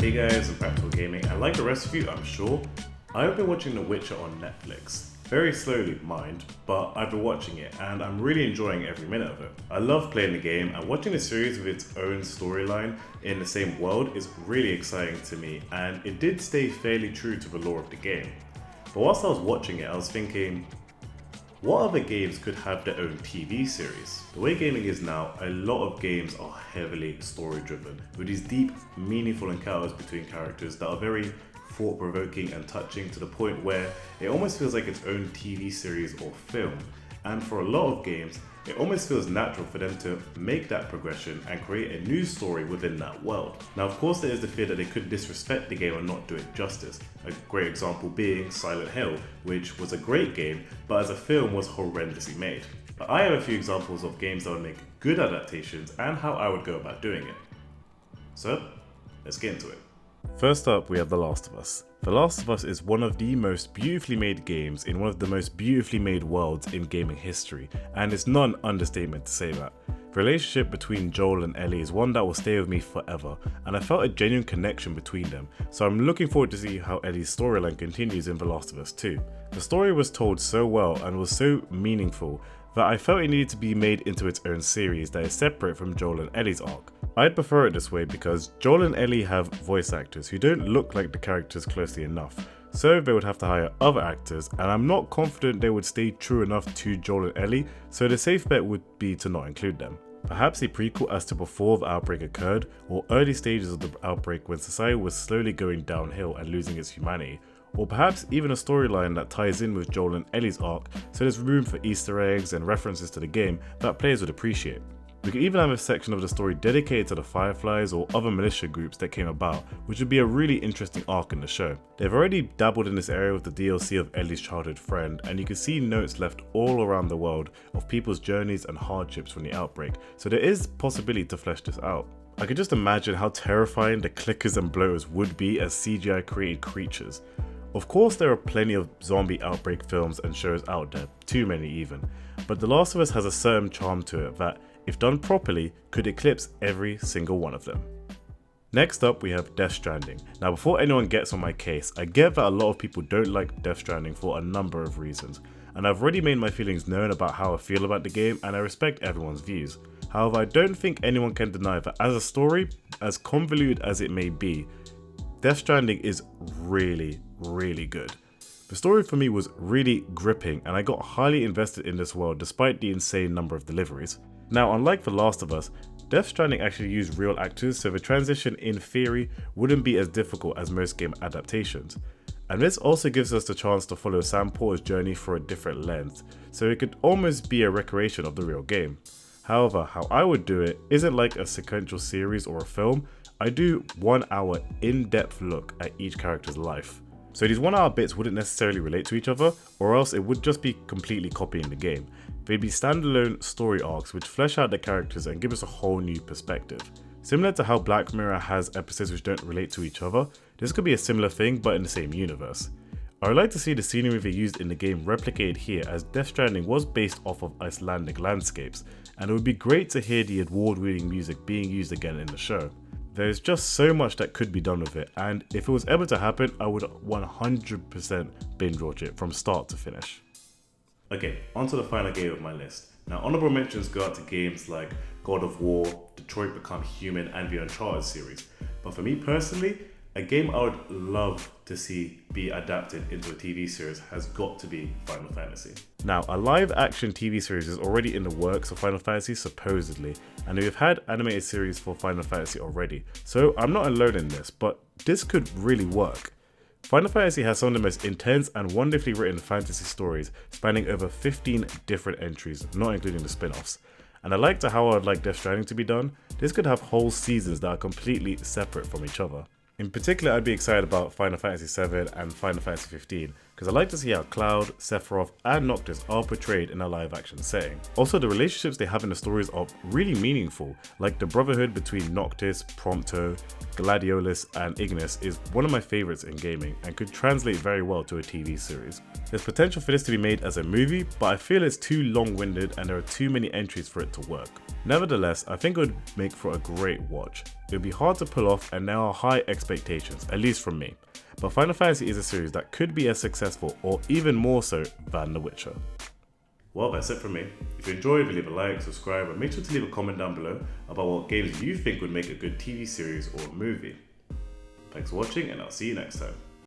Hey guys, Impractical Gaming, and like the rest of you, I'm sure, I've been watching The Witcher on Netflix. Very slowly, mind, but I've been watching it and I'm really enjoying every minute of it. I love playing the game, and watching the series with its own storyline in the same world is really exciting to me, and it did stay fairly true to the lore of the game. But whilst I was watching it, I was thinking, what other games could have their own TV series? The way gaming is now, a lot of games are heavily story driven, with these deep, meaningful encounters between characters that are very thought-provoking and touching to the point where it almost feels like its own TV series or film. And for a lot of games, it almost feels natural for them to make that progression and create a new story within that world. Now, of course, there is the fear that they could disrespect the game and not do it justice. A great example being Silent Hill, which was a great game, but as a film was horrendously made. But I have a few examples of games that would make good adaptations and how I would go about doing it. So, let's get into it. First up, we have The Last of Us. The Last of Us is one of the most beautifully made games in one of the most beautifully made worlds in gaming history, and it's not an understatement to say that. The relationship between Joel and Ellie is one that will stay with me forever, and I felt a genuine connection between them, so I'm looking forward to see how Ellie's storyline continues in The Last of Us 2. The story was told so well and was so meaningful that I felt it needed to be made into its own series that is separate from Joel and Ellie's arc. I'd prefer it this way because Joel and Ellie have voice actors who don't look like the characters closely enough, so they would have to hire other actors, and I'm not confident they would stay true enough to Joel and Ellie, so the safe bet would be to not include them. Perhaps a prequel as to before the outbreak occurred, or early stages of the outbreak when society was slowly going downhill and losing its humanity, or perhaps even a storyline that ties in with Joel and Ellie's arc, so there's room for Easter eggs and references to the game that players would appreciate. We could even have a section of the story dedicated to the Fireflies or other militia groups that came about, which would be a really interesting arc in the show. They've already dabbled in this area with the DLC of Ellie's childhood friend, and you can see notes left all around the world of people's journeys and hardships from the outbreak, so there is possibility to flesh this out. I could just imagine how terrifying the clickers and bloaters would be as CGI created creatures. Of course, there are plenty of zombie outbreak films and shows out there, too many even, but The Last of Us has a certain charm to it that, if done properly, could eclipse every single one of them. Next up, we have Death Stranding. Now, before anyone gets on my case, I get that a lot of people don't like Death Stranding for a number of reasons, and I've already made my feelings known about how I feel about the game, and I respect everyone's views. However, I don't think anyone can deny that as a story, as convoluted as it may be, Death Stranding is really, really good. The story for me was really gripping, and I got highly invested in this world despite the insane number of deliveries. Now, unlike The Last of Us, Death Stranding actually used real actors, so the transition in theory wouldn't be as difficult as most game adaptations. And this also gives us the chance to follow Sam Porter's journey for a different lens, so it could almost be a recreation of the real game. However, how I would do it isn't like a sequential series or a film. I do 1 hour in-depth look at each character's life. So these 1 hour bits wouldn't necessarily relate to each other, or else it would just be completely copying the game. They'd be standalone story arcs which flesh out the characters and give us a whole new perspective. Similar to how Black Mirror has episodes which don't relate to each other, this could be a similar thing but in the same universe. I would like to see the scenery they used in the game replicated here, as Death Stranding was based off of Icelandic landscapes, and it would be great to hear the award-winning music being used again in the show. There is just so much that could be done with it, and if it was ever to happen, I would 100% binge watch it from start to finish. Okay, on to the final game of my list. Now, honorable mentions go out to games like God of War, Detroit Become Human, and the Uncharted series. But for me personally, a game I would love to see be adapted into a TV series has got to be Final Fantasy. Now, a live action TV series is already in the works of Final Fantasy supposedly, and we've had animated series for Final Fantasy already, so I'm not alone in this, but this could really work. Final Fantasy has some of the most intense and wonderfully written fantasy stories spanning over 15 different entries, not including the spin-offs. And I like how I would like Death Stranding to be done. This could have whole seasons that are completely separate from each other. In particular, I'd be excited about Final Fantasy VII and Final Fantasy 15, because I like to see how Cloud, Sephiroth, and Noctis are portrayed in a live action setting. Also, the relationships they have in the stories are really meaningful, like the brotherhood between Noctis, Prompto, Gladiolus, and Ignis is one of my favourites in gaming and could translate very well to a TV series. There's potential for this to be made as a movie, but I feel it's too long-winded and there are too many entries for it to work. Nevertheless, I think it would make for a great watch. It would be hard to pull off and there are high expectations, at least from me. But Final Fantasy is a series that could be as successful or even more so than The Witcher. Well, that's it from me. If you enjoyed, leave a like, subscribe, and make sure to leave a comment down below about what games you think would make a good TV series or movie. Thanks for watching, and I'll see you next time.